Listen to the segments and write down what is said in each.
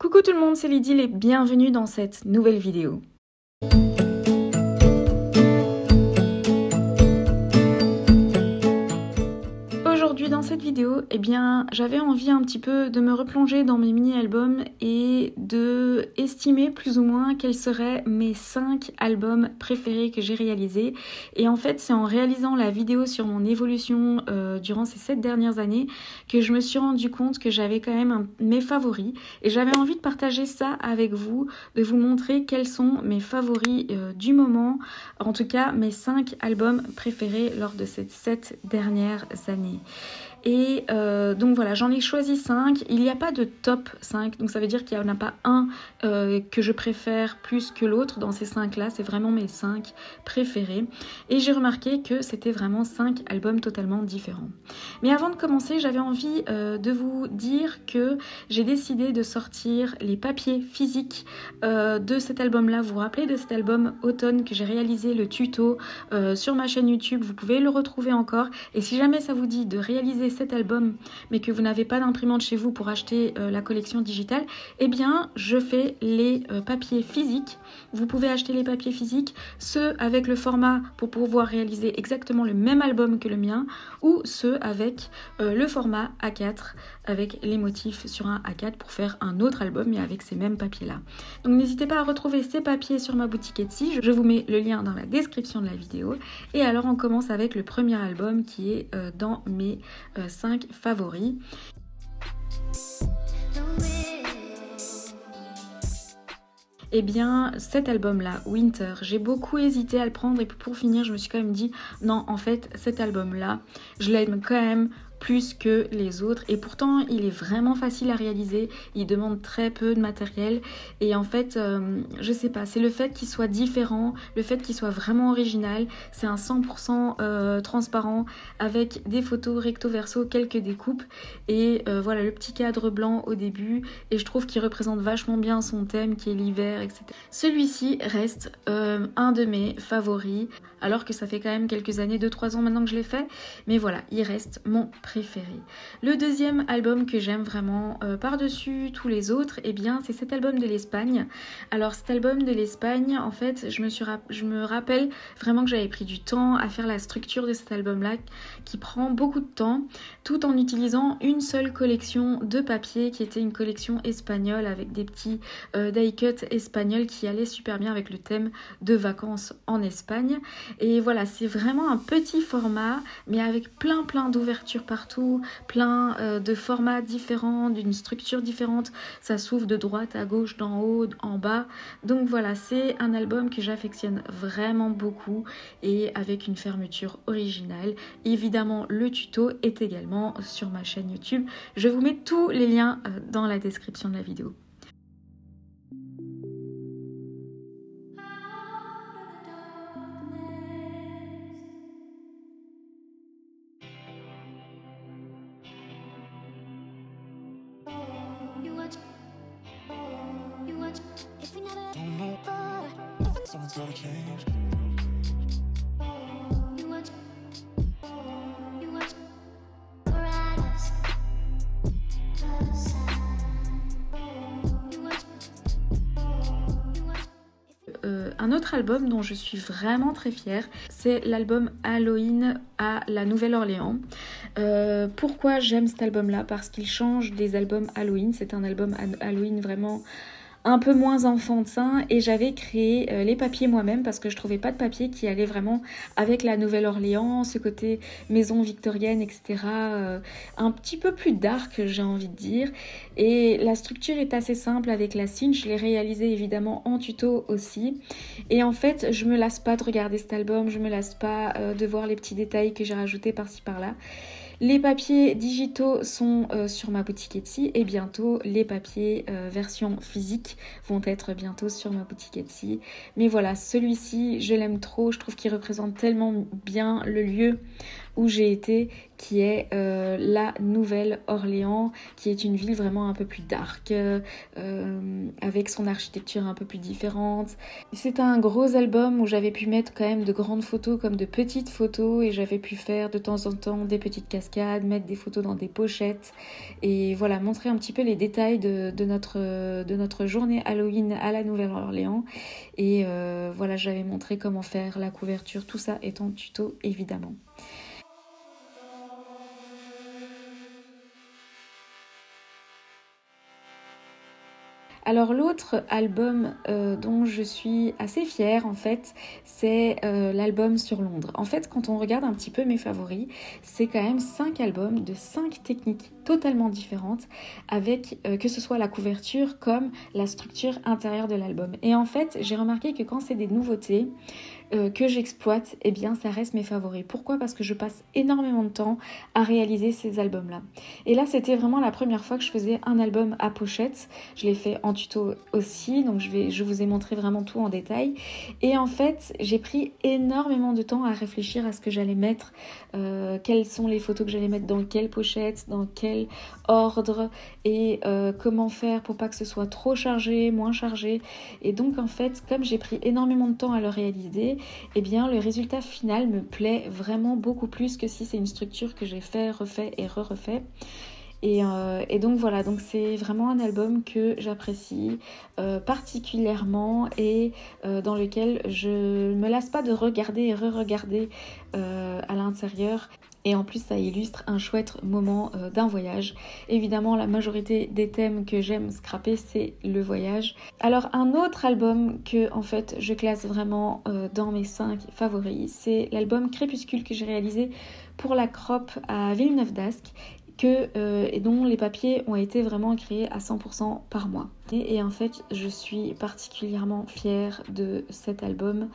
Coucou tout le monde, c'est Lydie et bienvenue dans cette nouvelle vidéo. Aujourd'hui dans cette vidéo, j'avais envie un petit peu de me replonger dans mes mini-albums et de estimer plus ou moins quels seraient mes 5 albums préférés que j'ai réalisés. Et en fait, c'est en réalisant la vidéo sur mon évolution durant ces 7 dernières années que je me suis rendu compte que j'avais quand même mes favoris. Et j'avais envie de partager ça avec vous, de vous montrer quels sont mes favoris du moment, en tout cas mes 5 albums préférés lors de ces 7 dernières années. Et donc voilà, j'en ai choisi 5. Il n'y a pas de top 5, donc ça veut dire qu'il n'y en a pas un que je préfère plus que l'autre dans ces 5 là. C'est vraiment mes 5 préférés. Et j'ai remarqué que c'était vraiment 5 albums totalement différents. Mais avant de commencer, j'avais envie de vous dire que j'ai décidé de sortir les papiers physiques de cet album là. Vous vous rappelez de cet album Automne que j'ai réalisé le tuto sur ma chaîne YouTube. Vous pouvez le retrouver encore. Et si jamais ça vous dit de réaliser cet album mais que vous n'avez pas d'imprimante chez vous pour acheter la collection digitale, eh bien je fais les papiers physiques. Vous pouvez acheter les papiers physiques, ceux avec le format pour pouvoir réaliser exactement le même album que le mien, ou ceux avec le format A4 avec les motifs sur un A4 pour faire un autre album mais avec ces mêmes papiers là. Donc n'hésitez pas à retrouver ces papiers sur ma boutique Etsy, je vous mets le lien dans la description de la vidéo. Et alors on commence avec le premier album qui est dans mes 5 favoris. Eh bien, cet album-là, Winter, j'ai beaucoup hésité à le prendre et pour finir, je me suis quand même dit non, en fait, cet album-là, je l'aime quand même plus que les autres et pourtant il est vraiment facile à réaliser, il demande très peu de matériel et en fait je sais pas, c'est le fait qu'il soit différent, le fait qu'il soit vraiment original. C'est un 100% transparent avec des photos recto verso, quelques découpes et voilà le petit cadre blanc au début et je trouve qu'il représente vachement bien son thème qui est l'hiver, etc. Celui-ci reste un de mes favoris alors que ça fait quand même quelques années, 2-3 ans maintenant que je l'ai fait, mais voilà, il reste mon préféré. Le deuxième album que j'aime vraiment par-dessus tous les autres, eh bien c'est cet album de l'Espagne. Alors cet album de l'Espagne, en fait, je me rappelle vraiment que j'avais pris du temps à faire la structure de cet album-là, qui prend beaucoup de temps, tout en utilisant une seule collection de papier, qui était une collection espagnole avec des petits die-cut espagnols qui allaient super bien avec le thème de vacances en Espagne. Et voilà, c'est vraiment un petit format, mais avec plein d'ouvertures partout, plein de formats différents, d'une structure différente. Ça s'ouvre de droite à gauche, d'en haut, en bas. Donc voilà, c'est un album que j'affectionne vraiment beaucoup et avec une fermeture originale. Évidemment, le tuto est également sur ma chaîne YouTube. Je vous mets tous les liens dans la description de la vidéo. Un autre album dont je suis vraiment très fière, c'est l'album Halloween à la Nouvelle-Orléans. Pourquoi j'aime cet album-là? Parce qu'il change des albums Halloween. C'est un album Halloween vraiment un peu moins enfantin et j'avais créé les papiers moi-même parce que je trouvais pas de papier qui allait vraiment avec la Nouvelle-Orléans, ce côté maison victorienne, etc. Un petit peu plus dark, j'ai envie de dire. Et la structure est assez simple avec la cinch. Je l'ai réalisé évidemment en tuto aussi. Et en fait, je me lasse pas de regarder cet album, je me lasse pas de voir les petits détails que j'ai rajoutés par-ci par-là. Les papiers digitaux sont sur ma boutique Etsy et bientôt les papiers version physique vont être bientôt sur ma boutique Etsy. Mais voilà, celui-ci, je l'aime trop, je trouve qu'il représente tellement bien le lieu où j'ai été, qui est la Nouvelle-Orléans, qui est une ville vraiment un peu plus dark, avec son architecture un peu plus différente. C'est un gros album où j'avais pu mettre quand même de grandes photos comme de petites photos, et j'avais pu faire de temps en temps des petites cascades, mettre des photos dans des pochettes, et voilà, montrer un petit peu les détails de notre journée Halloween à la Nouvelle-Orléans. Et voilà, j'avais montré comment faire la couverture, tout ça est en tuto évidemment. Alors l'autre album dont je suis assez fière en fait, c'est l'album sur Londres. En fait, quand on regarde un petit peu mes favoris, c'est quand même 5 albums de 5 techniques totalement différentes, avec que ce soit la couverture comme la structure intérieure de l'album. Et en fait, j'ai remarqué que quand c'est des nouveautés que j'exploite, eh bien ça reste mes favoris. Pourquoi ? Parce que je passe énormément de temps à réaliser ces albums-là. Et là, c'était vraiment la première fois que je faisais un album à pochette. Je l'ai fait en tuto aussi, donc je vous ai montré vraiment tout en détail. Et en fait, j'ai pris énormément de temps à réfléchir à ce que j'allais mettre, quelles sont les photos que j'allais mettre dans quelle pochette, dans quel ordre, et comment faire pour pas que ce soit trop chargé, moins chargé. Et donc en fait, comme j'ai pris énormément de temps à le réaliser, eh bien le résultat final me plaît vraiment beaucoup plus que si c'est une structure que j'ai fait, refait et re-refait. Et donc voilà, donc c'est vraiment un album que j'apprécie particulièrement, et dans lequel je me lasse pas de regarder et re-regarder à l'intérieur. Et en plus, ça illustre un chouette moment d'un voyage. Évidemment, la majorité des thèmes que j'aime scraper, c'est le voyage. Alors, un autre album que, en fait, je classe vraiment dans mes 5 favoris, c'est l'album Crépuscule que j'ai réalisé pour la Crop à Villeneuve d'Ascq, et dont les papiers ont été vraiment créés à 100% par moi. Et en fait, je suis particulièrement fière de cet album.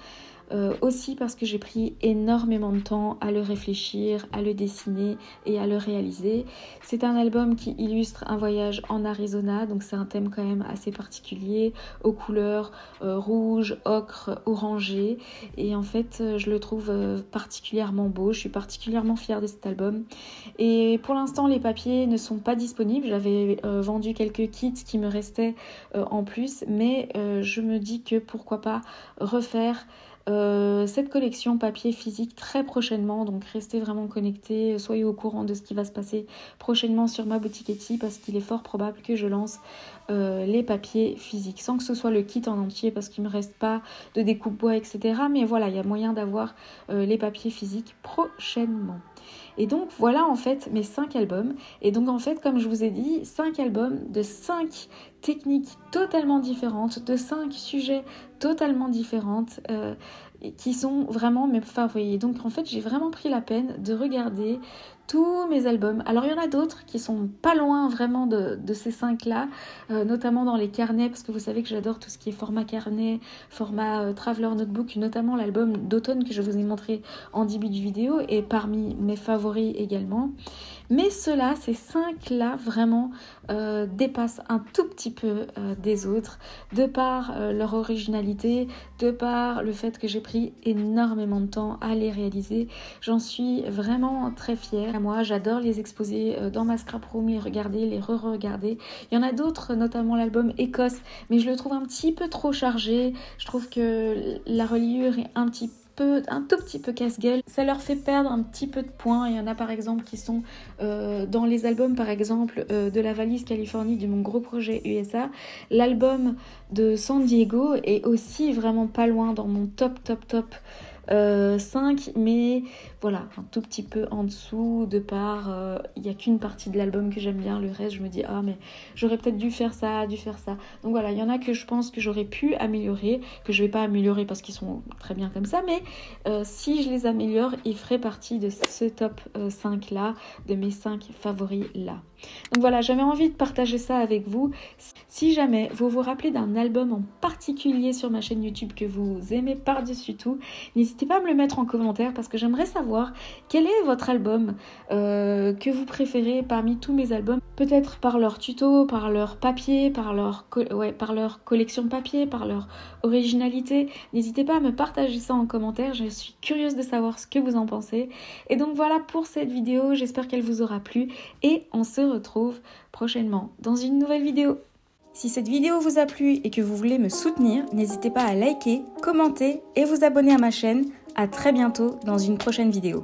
Aussi parce que j'ai pris énormément de temps à le réfléchir, à le dessiner et à le réaliser. C'est un album qui illustre un voyage en Arizona, donc c'est un thème quand même assez particulier, aux couleurs rouge, ocre, orangé, et en fait je le trouve particulièrement beau. Je suis particulièrement fière de cet album, et pour l'instant les papiers ne sont pas disponibles. J'avais vendu quelques kits qui me restaient en plus, mais je me dis que pourquoi pas refaire cette collection papier physique très prochainement. Donc restez vraiment connectés, soyez au courant de ce qui va se passer prochainement sur ma boutique Etsy, parce qu'il est fort probable que je lance les papiers physiques, sans que ce soit le kit en entier, parce qu'il ne me reste pas de découpe bois, etc. Mais voilà, il y a moyen d'avoir les papiers physiques prochainement. Et donc voilà en fait mes 5 albums. Et donc en fait, comme je vous ai dit, 5 albums de 5 techniques totalement différentes, de 5 sujets totalement différentes, qui sont vraiment mes favoris. Donc en fait, j'ai vraiment pris la peine de regarder tous mes albums. Alors il y en a d'autres qui sont pas loin vraiment de ces 5-là, notamment dans les carnets, parce que vous savez que j'adore tout ce qui est format carnet, format Traveler Notebook, notamment l'album d'automne que je vous ai montré en début de vidéo, et parmi mes favoris également. Mais ceux-là, ces 5-là, vraiment dépassent un tout petit peu des autres, de par leur originalité, de par le fait que j'ai pris énormément de temps à les réaliser. J'en suis vraiment très fière. Moi, j'adore les exposer dans ma scrap room, les regarder, les re-regarder. Il y en a d'autres, notamment l'album Écosse, mais je le trouve un petit peu trop chargé. Je trouve que la reliure est un tout petit peu casse-gueule. Ça leur fait perdre un petit peu de points. Il y en a par exemple qui sont dans les albums par exemple de la valise Californie de mon gros projet USA. L'album de San Diego est aussi vraiment pas loin dans mon top 5, mais voilà, un tout petit peu en dessous, de par il n'y a qu'une partie de l'album que j'aime bien, le reste je me dis ah mais j'aurais peut-être dû faire ça. Donc voilà, il y en a que je pense que j'aurais pu améliorer, que je vais pas améliorer parce qu'ils sont très bien comme ça, mais si je les améliore, ils feraient partie de ce top 5 là, de mes 5 favoris là. Donc voilà, j'avais envie de partager ça avec vous. Si jamais vous vous rappelez d'un album en particulier sur ma chaîne YouTube que vous aimez par-dessus tout, n'hésitez n'hésitez pas à me le mettre en commentaire parce que j'aimerais savoir quel est votre album que vous préférez parmi tous mes albums. Peut-être par leur tuto, par leur papier, par leur collection papier, par leur originalité. N'hésitez pas à me partager ça en commentaire, je suis curieuse de savoir ce que vous en pensez. Et donc voilà pour cette vidéo, j'espère qu'elle vous aura plu et on se retrouve prochainement dans une nouvelle vidéo. Si cette vidéo vous a plu et que vous voulez me soutenir, n'hésitez pas à liker, commenter et vous abonner à ma chaîne. À très bientôt dans une prochaine vidéo.